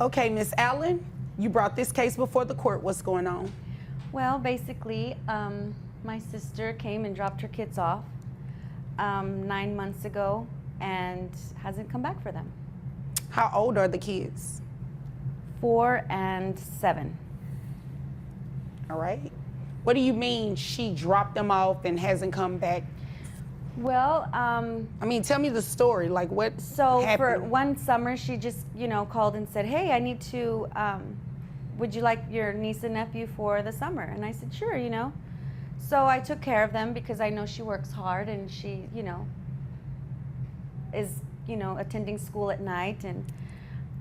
Okay, Miss Allen, you brought this case before the court. What's going on? Well, basically, my sister came and dropped her kids off 9 months ago and hasn't come back for them. How old are the kids? 4 and 7. All right. What do you mean she dropped them off and hasn't come back? Well, I mean, tell me the story. Like, what so happened? for one summer, she just, called and said, hey, I need to, would you like your niece and nephew for the summer? And I said, sure, So I took care of them because I know she works hard and she, is, attending school at night. And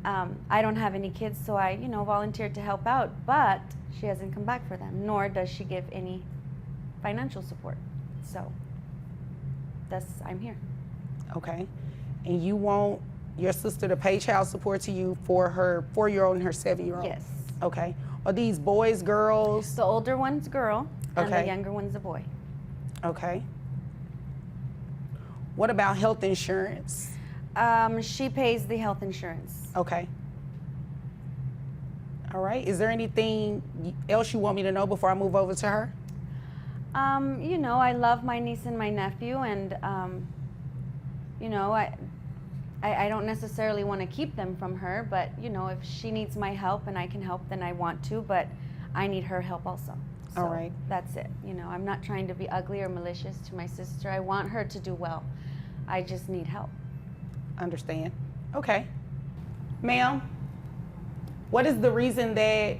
I don't have any kids, so I, volunteered to help out. But she hasn't come back for them, nor does she give any financial support. So I'm here. Okay. And you want your sister to pay child support to you for her 4-year-old and her 7-year-old? Yes. Okay. Are these boys, girls? The older one's a girl, and Okay. the younger one's a boy. Okay. What about health insurance? She pays the health insurance. Okay. All right. Is there anything else you want me to know before I move over to her? I love my niece and my nephew, and I don't necessarily want to keep them from her, but if she needs my help and I can help, then I want to, but I need her help also. So all right. That's it. I'm not trying to be ugly or malicious to my sister. I want her to do well. I just need help. Understand. Okay. Ma'am, what is the reason that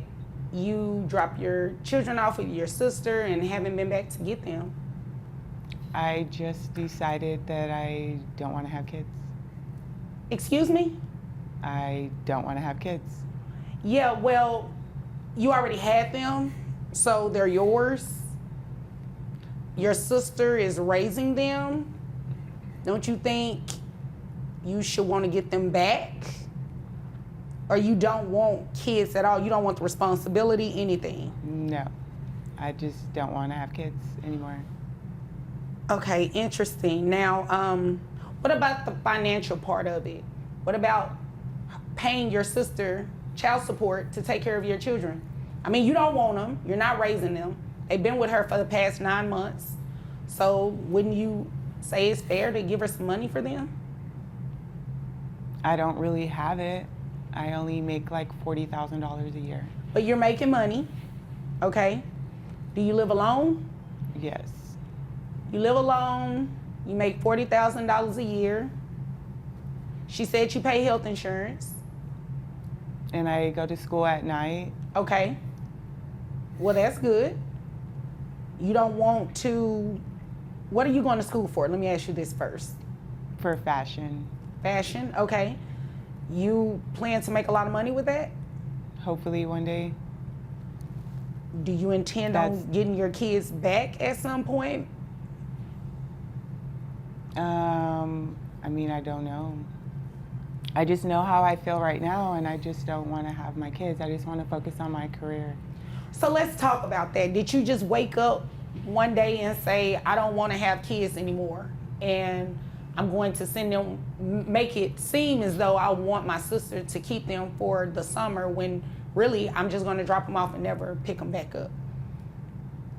you dropped your children off with your sister and haven't been back to get them? I just decided that I don't want to have kids. Excuse me? I don't want to have kids. Yeah, well, you already had them, so they're yours. Your sister is raising them. Don't you think you should want to get them back? Or you don't want kids at all? You don't want the responsibility, anything? No, I just don't want to have kids anymore. Okay, interesting. Now, what about the financial part of it? What about paying your sister child support to take care of your children? I mean, you don't want them. You're not raising them. They've been with her for the past 9 months. So wouldn't you say it's fair to give her some money for them? I don't really have it. I only make like $40,000 a year. But you're making money, okay? Do you live alone? Yes. You live alone, you make $40,000 a year. She said you pay health insurance. And I go to school at night. Okay. Well, that's good. You don't want to, what are you going to school for? Let me ask you this first. For fashion. Fashion, okay. You plan to make a lot of money with that? Hopefully one day. Do you intend on getting your kids back at some point? I mean, I don't know. I just know how I feel right now, and I just don't want to have my kids. I just want to focus on my career. So let's talk about that. Did you just wake up one day and say, I don't want to have kids anymore, and I'm going to send them, make it seem as though I want my sister to keep them for the summer, when really I'm just going to drop them off and never pick them back up?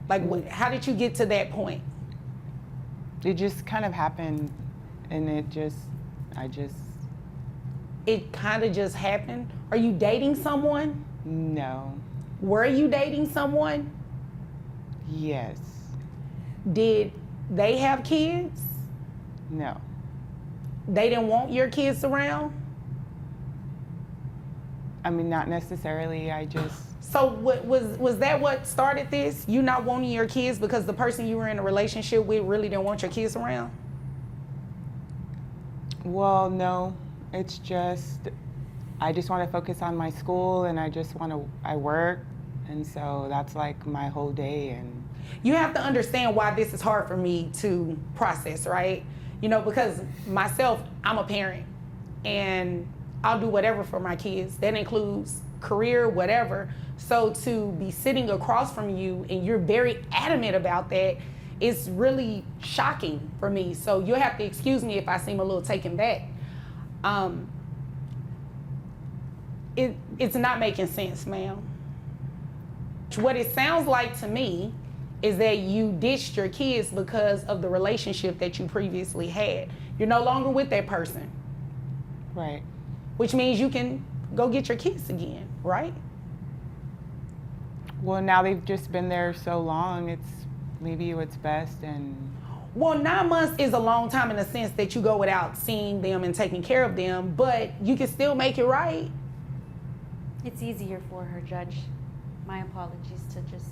Like, how did you get to that point? It just kind of happened, and it kind of just happened? Are you dating someone? No. Were you dating someone? Yes. Did they have kids? No. They didn't want your kids around? I mean, not necessarily. I just... So was that what started this? You not wanting your kids because the person you were in a relationship with really didn't want your kids around? Well, no. It's just, I just want to focus on my school, and I work, and so that's like my whole day. And you have to understand why this is hard for me to process, right? Because myself, I'm a parent, and I'll do whatever for my kids. That includes career, whatever. So to be sitting across from you and you're very adamant about that, it's really shocking for me. So you'll have to excuse me if I seem a little taken back. It's not making sense, ma'am. What it sounds like to me is that you ditched your kids because of the relationship that you previously had. You're no longer with that person, Right. which means you can go get your kids again, right? Well, now they've just been there so long, it's maybe what's best. And Well, 9 months is a long time in the sense that you go without seeing them and taking care of them, but you can still make it right. It's easier for her, Judge. My apologies to just,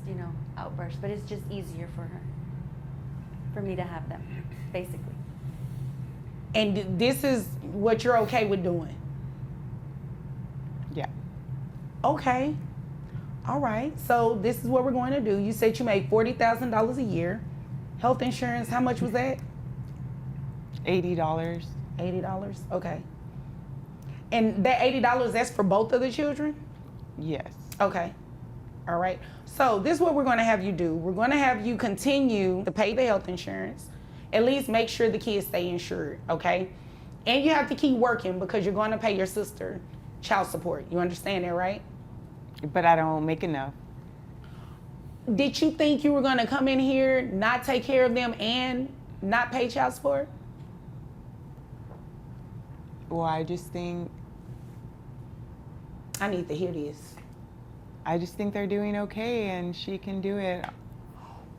outburst, but it's just easier for her. For me to have them, basically. And this is what you're okay with doing. yeah. Okay. All right. So this is what we're going to do. You said you make $40,000 a year. Health insurance, how much was that? $80. $80. Okay. And that $80, that's for both of the children? Yes. Okay. All right. So this is what we're going to have you do. We're going to have you continue to pay the health insurance. At least make sure the kids stay insured, okay? And you have to keep working because you're going to pay your sister child support. You understand that, right? But I don't make enough. Did you think you were going to come in here, not take care of them, and not pay child support? Well, I just think I need to hear this. they're doing okay and she can do it.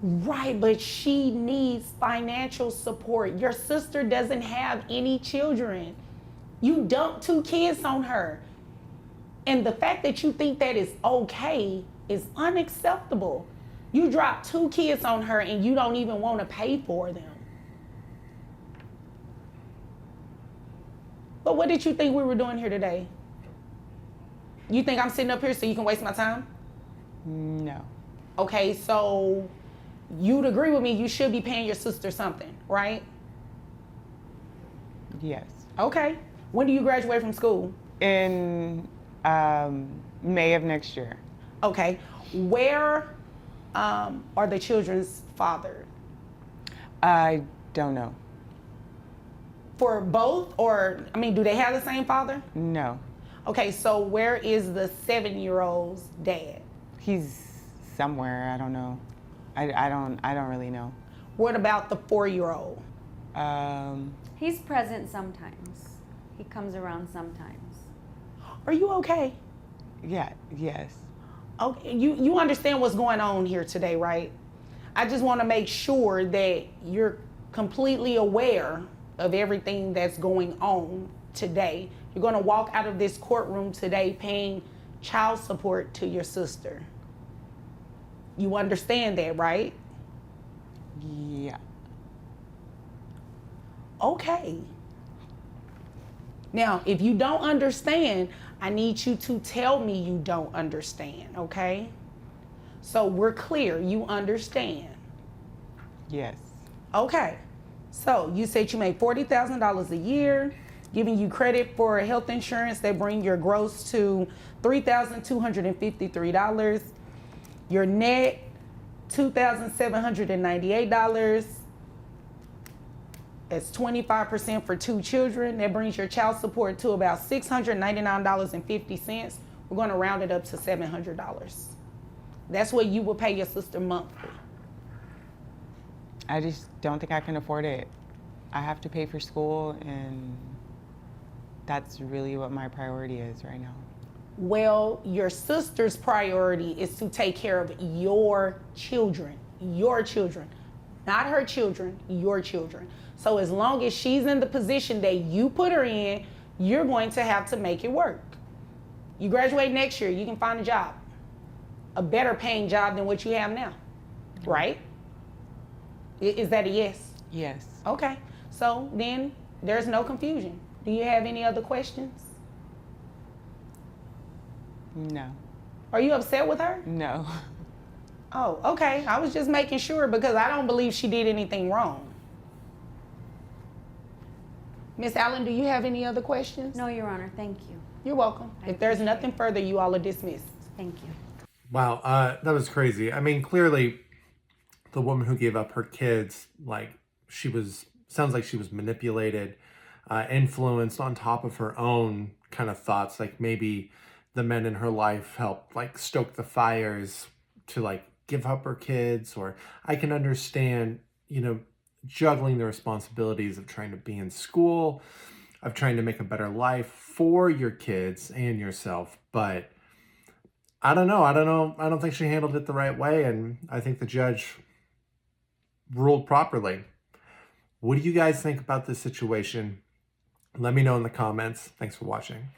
Right, but she needs financial support. Your sister doesn't have any children. You dumped 2 kids on her. And the fact that you think that is okay is unacceptable. You dropped 2 kids on her and you don't even want to pay for them. But what did you think we were doing here today? You think I'm sitting up here so you can waste my time? No. Okay, so you'd agree with me, you should be paying your sister something, right? Yes. Okay. When do you graduate from school? In May of next year. Okay. Where are the children's father? I don't know. For both, or, do they have the same father? No. Okay, so where is the 7-year-old's dad? He's somewhere. I don't know. I don't really know. What about the 4-year-old? He's present sometimes. He comes around sometimes. Are you okay? Yeah. Yes. Okay, you understand what's going on here today, right? I just want to make sure that you're completely aware of everything that's going on today. You're going to walk out of this courtroom today paying child support to your sister. You understand that, right? Yeah. Okay. Now, if you don't understand, I need you to tell me you don't understand, okay? So we're clear, you understand. Yes. Okay. So you said you make $40,000 a year, giving you credit for health insurance that bring your gross to $3,253. Your net, $2,798. That's 25% for 2 children. That brings your child support to about $699.50. We're going to round it up to $700. That's what you will pay your sister monthly. I just don't think I can afford it. I have to pay for school, and that's really what my priority is right now. Well, your sister's priority is to take care of your children, not her children, your children. So as long as she's in the position that you put her in, you're going to have to make it work. You graduate next year, you can find a job, a better paying job than what you have now, right? Is that a yes? Yes. Okay, so then there's no confusion. Do you have any other questions? No. Are you upset with her? No. Oh, okay. I was just making sure because I don't believe she did anything wrong. Miss Allen, do you have any other questions? No, Your Honor, thank you. You're welcome. If there's nothing further, you all are dismissed. Thank you. Wow, that was crazy. I mean, clearly, the woman who gave up her kids, sounds like she was manipulated, influenced on top of her own kind of thoughts, like maybe the men in her life helped like stoke the fires to like give up her kids, or I can understand, juggling the responsibilities of trying to be in school, of trying to make a better life for your kids and yourself. But I don't know. I don't think she handled it the right way. And I think the judge ruled properly. What do you guys think about this situation? Let me know in the comments. Thanks for watching.